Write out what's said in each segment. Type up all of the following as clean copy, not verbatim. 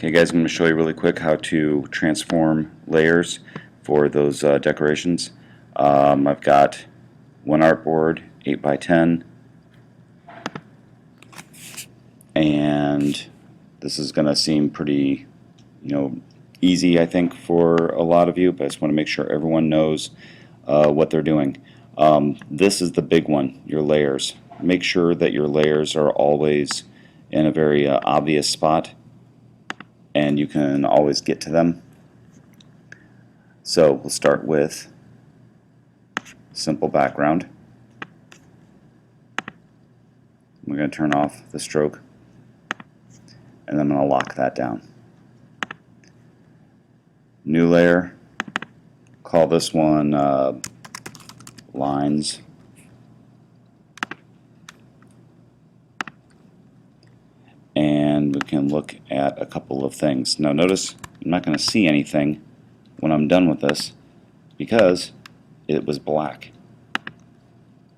Okay guys, I'm going to show you really quick how to transform layers for those decorations. I've got one artboard, 8x10, and this is going to seem pretty, easy I think for a lot of you, but I just want to make sure everyone knows what they're doing. This is the big one, your layers. Make sure that your layers are always in a very obvious spot, and you can always get to them. So we'll start with simple background. We're going to turn off the stroke, and then I'm going to lock that down. New layer, call this one lines. And we can look at a couple of things. Now notice I'm not going to see anything when I'm done with this because it was black.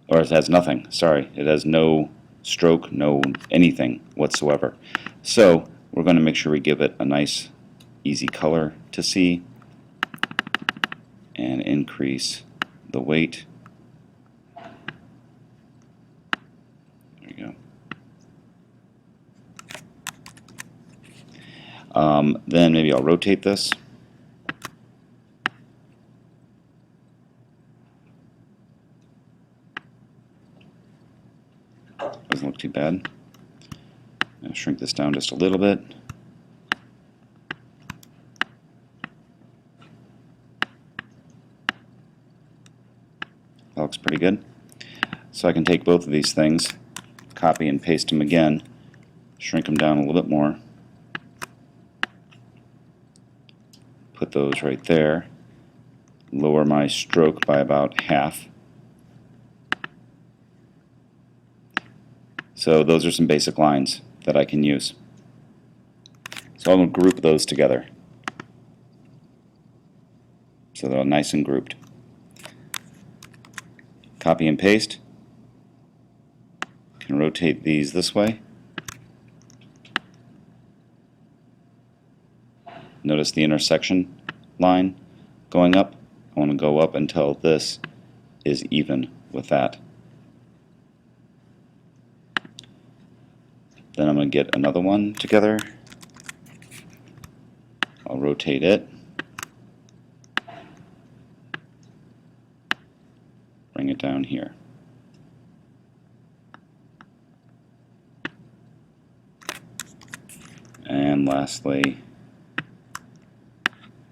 Or it has nothing, sorry. It has no stroke, no anything whatsoever. So we're going to make sure we give it a nice easy color to see and increase the weight. There you go. Then maybe I'll rotate this. Doesn't look too bad. I'll shrink this down just a little bit. That looks pretty good. So I can take both of these things, copy and paste them again, shrink them down a little bit more. Put those right there, lower my stroke by about half. So those are some basic lines that I can use. So I'm going to group those together so they're all nice and grouped. Copy and paste. Can rotate these this way. Notice the intersection line going up. I want to go up until this is even with that. Then I'm going to get another one together. I'll rotate it. Bring it down here. And lastly,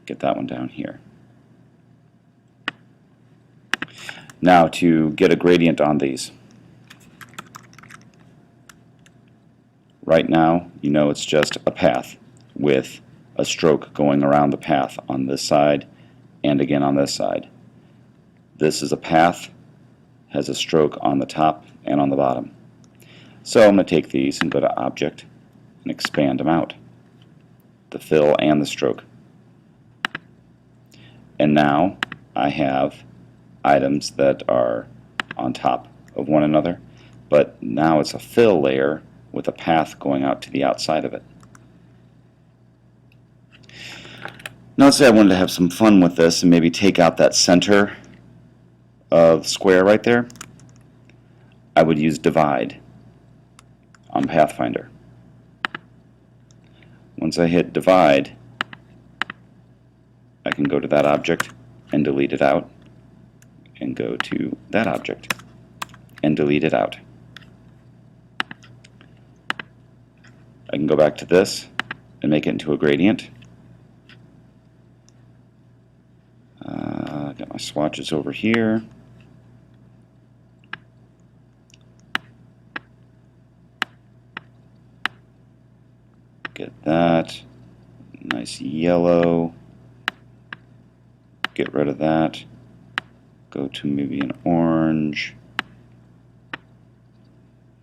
get that one down here. Now to get a gradient on these. Right now, you know it's just a path with a stroke going around the path on this side and again on this side. This is a path, has a stroke on the top and on the bottom. So I'm going to take these and go to Object and expand them out, the fill and the stroke. And now I have items that are on top of one another, but now it's a fill layer with a path going out to the outside of it. Now let's say I wanted to have some fun with this and maybe take out that center of square right there. I would use divide on Pathfinder. Once I hit divide, I can go to that object and delete it out, and go to that object and delete it out. I can go back to this and make it into a gradient. Got my swatches over here. Get that. Nice yellow. Get rid of that. Go to maybe an orange.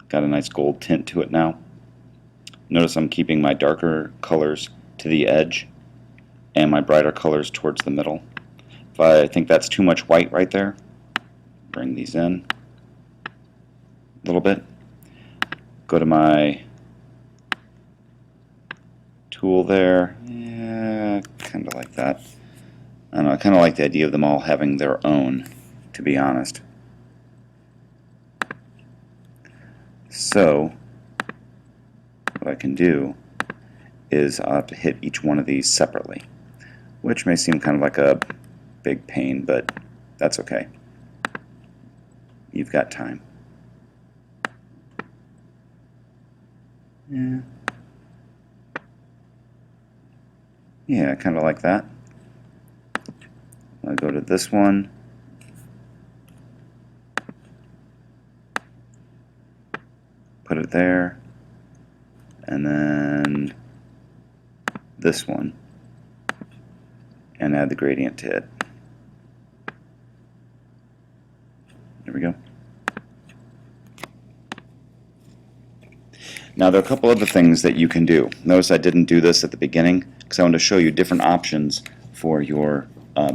Got a nice gold tint to it now. Notice I'm keeping my darker colors to the edge and my brighter colors towards the middle. If I think that's too much white right there, bring these in a little bit. Go to my tool there. Yeah, kind of like that. I don't know, I kind of like the idea of them all having their own, to be honest. So, what I can do is I'll have to hit each one of these separately, which may seem kind of like a big pain, but that's okay. You've got time. Yeah. Yeah, kind of like that. I'll go to this one. Put it there. And then this one. And add the gradient to it. There we go. Now there are a couple other things that you can do. Notice I didn't do this at the beginning because I wanted to show you different options for your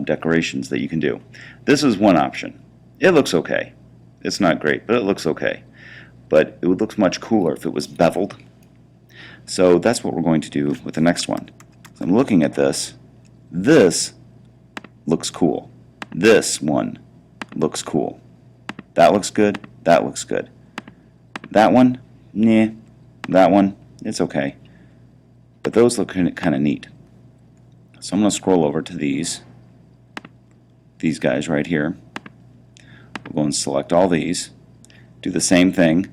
decorations that you can do. This is one option. It looks okay. It's not great, but it looks okay. But it would look much cooler if it was beveled. So that's what we're going to do with the next one. So I'm looking at this. This looks cool. This one looks cool. That looks good. That looks good. That one, nah. That one, it's okay. But those look kind of neat. So I'm going to scroll over to these guys right here. We'll go and select all these. Do the same thing,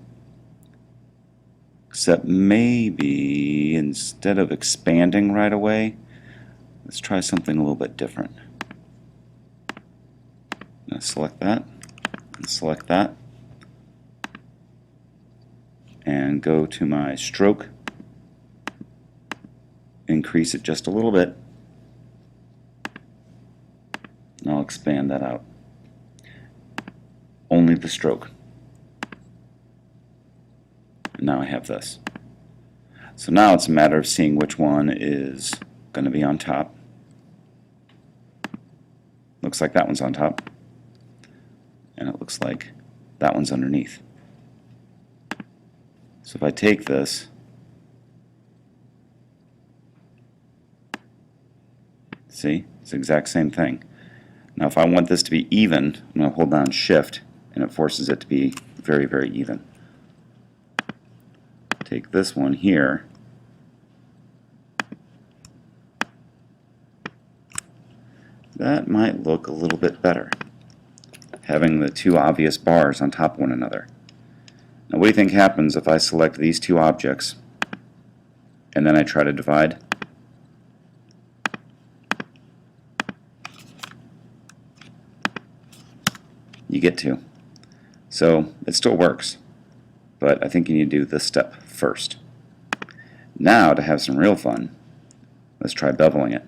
except maybe instead of expanding right away, let's try something a little bit different. I'm going to select that and select that. And go to my stroke, increase it just a little bit, and I'll expand that out. Only the stroke. And now I have this. So now it's a matter of seeing which one is going to be on top. Looks like that one's on top. And it looks like that one's underneath. So if I take this, see, it's the exact same thing. Now if I want this to be even, I'm going to hold down Shift and it forces it to be very, very even. Take this one here, that might look a little bit better, having the two obvious bars on top of one another. Now what do you think happens if I select these two objects and then I try to divide? You get to. So it still works, but I think you need to do this step first. Now to have some real fun, let's try beveling it.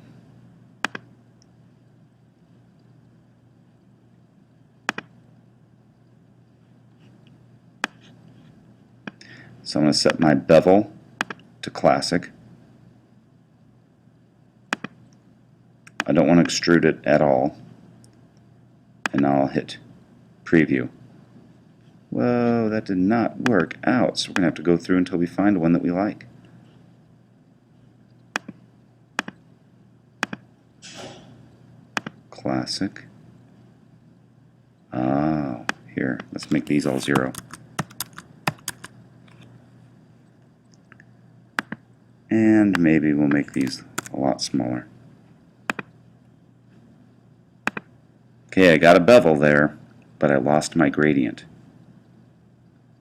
So I'm going to set my bevel to classic. I don't want to extrude it at all. And now I'll hit preview. Whoa, that did not work out. So we're going to have to go through until we find one that we like. Classic. Oh, here, let's make these all 0. And maybe we'll make these a lot smaller. Okay, I got a bevel there, but I lost my gradient.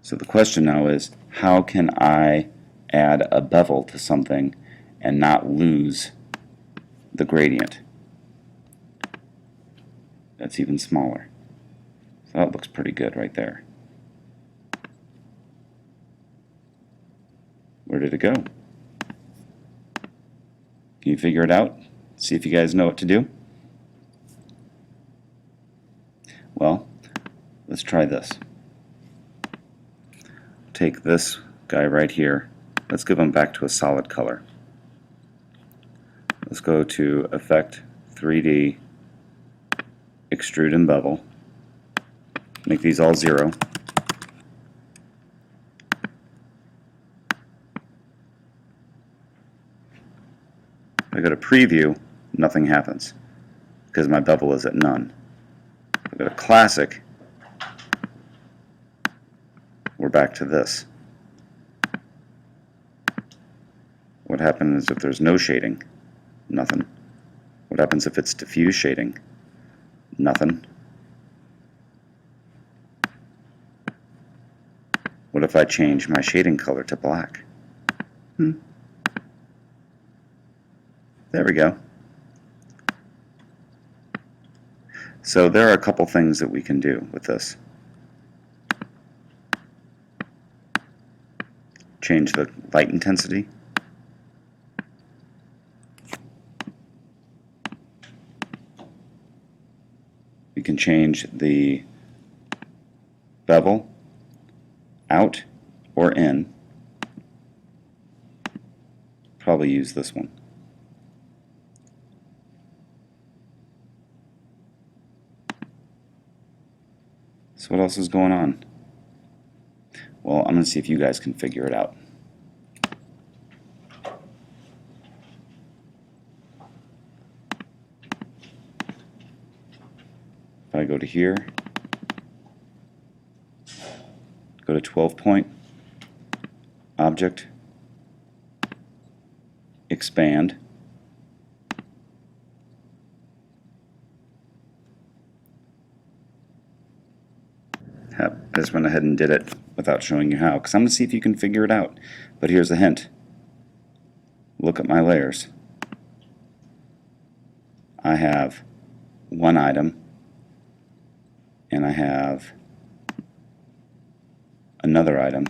So the question now is, how can I add a bevel to something and not lose the gradient? That's even smaller. So that looks pretty good right there. Where did it go? Can you figure it out? See if you guys know what to do? Well, let's try this. Take this guy right here. Let's give him back to a solid color. Let's go to Effect, 3D, Extrude and Bevel. Make these all 0. If I go to preview, nothing happens because my bevel is at none. If I go to classic, we're back to this. What happens if there's no shading? Nothing. What happens if it's diffuse shading? Nothing. What if I change my shading color to black? There we go. So there are a couple things that we can do with this. Change the light intensity. We can change the bevel out or in. Probably use this one. So what else is going on? Well, I'm going to see if you guys can figure it out. If I go to here, go to 12 point, object, expand, I just went ahead and did it without showing you how, because I'm going to see if you can figure it out. But here's a hint. Look at my layers. I have one item, and I have another item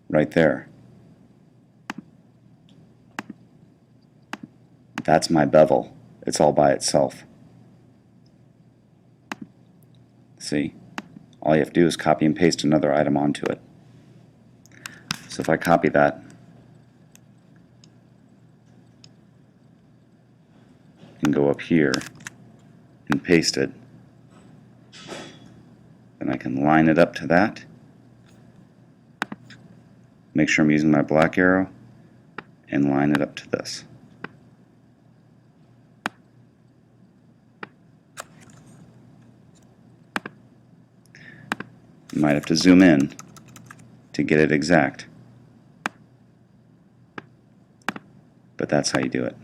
right there. That's my bevel. It's all by itself. See? All you have to do is copy and paste another item onto it. So if I copy that, and go up here and paste it, then I can line it up to that. Make sure I'm using my black arrow and line it up to this. You might have to zoom in to get it exact, but that's how you do it.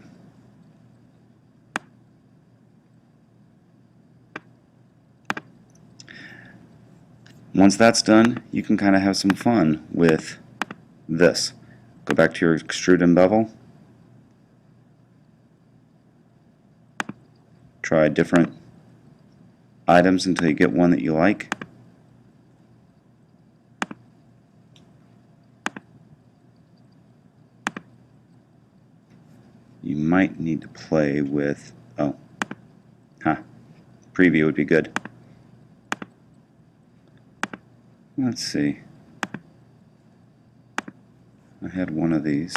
Once that's done, you can kind of have some fun with this. Go back to your extrude and bevel. Try different items until you get one that you like. You might need to play with, preview would be good. Let's see. I had one of these.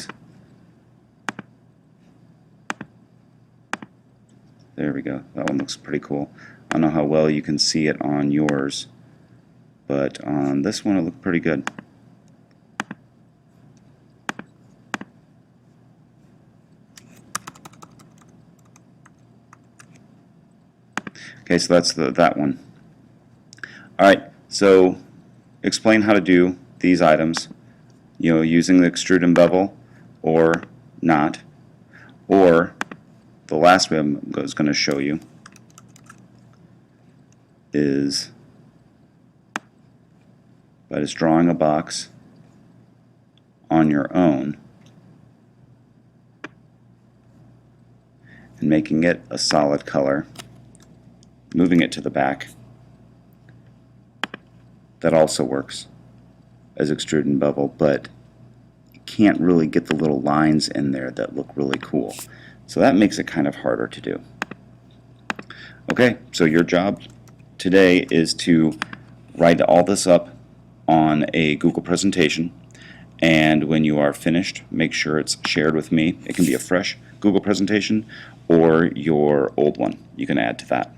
There we go. That one looks pretty cool. I don't know how well you can see it on yours, but on this one it looked pretty good. Okay, so that's that one. Alright, so explain how to do these items, using the extrude and bevel or not. Or the last way I was going to show you is by just drawing a box on your own and making it a solid color, moving it to the back. That also works as extrude and bevel, but you can't really get the little lines in there that look really cool. So that makes it kind of harder to do. Okay, so your job today is to write all this up on a Google presentation, and when you are finished, make sure it's shared with me. It can be a fresh Google presentation or your old one. You can add to that.